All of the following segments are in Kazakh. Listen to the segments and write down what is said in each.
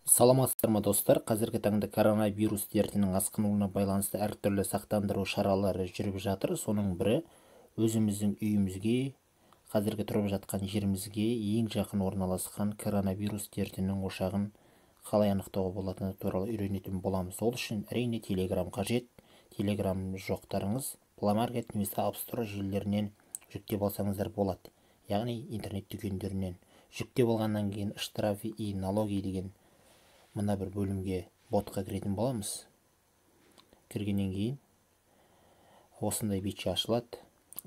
Саламатсыздар ма достар? Қазіргі таңда коронавирус дертінің асқынуына байланысты әртүрлі сақтандыру шаралары жүріп жатыр. Соның бірі өзіміздің үйімізге, қазіргі тұрып жатқан жерімізге ең жақын орналасқан коронавирус дертінің ошағын қалай анықтауға болатыны туралы үйренетін боламыз. Ол үшін әрине Telegram қажет. Telegram жоқтарыңыз Play Market немесе App Store желілерінен жүктеп алсаңыздар болады. Яғни интернет дүкендерінен жүктеп алғаннан кейін штрафы и налоги деген мына бір бөлімге ботқа кіретін боламыз. Кіргеннен кейін осындай бетше ашылады.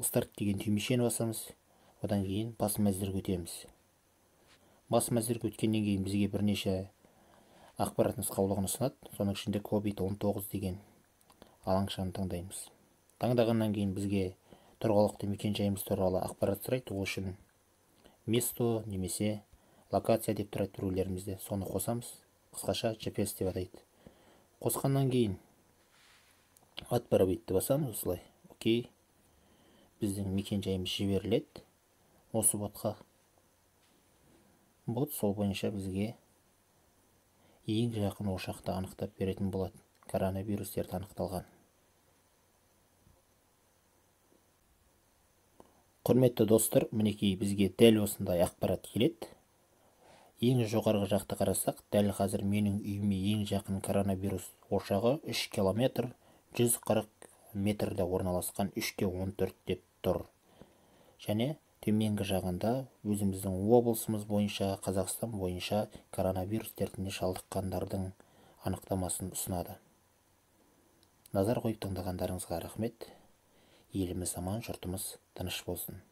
Старт деген түймешені басамыз. Одан кейін басым әзірге өтеміз. Басым әзірге өткеннен кейін бізге бірнеше ақпарат нұсқаулығын ұсынады. Соның ішінде COVID-19 деген алаңшаны таңдаймыз. Таңдағаннан кейін бізге тұрғылықты мекен-жайымыз туралы ақпарат сұрайды. Ол үшін место немесе локация деп тұрады біреулерімізде. Соны қосамыз. Қысқаша GPS деп атайды. Қосқаннан кейін отправить басамыз осылай. Окей. Біздің мекен-жайымыз жіберіледі осы ботқа. Бот сол бойынша бізге ең жақын ошақты анықтап беретін болады. Коронавирус дерті анықталған. Құрметті достар, мінекей бізге дәл осындай ақпарат келеді. Ең жоғарғы жақты қарасақ, дәл қазір менің үйіме ең жақын коронавирус ошағы 3 километр 140 метрде орналасқан 3-14 деп тұр. Және төменгі жағында өзіміздің облысымыз бойынша, Қазақстан бойынша коронавирус дертіне шалдыққандардың анықтамасын ұсынады. Назар қойып тыңдағандарыңызға рахмет. Еліміз аман, жұртымыз тыныш болсын.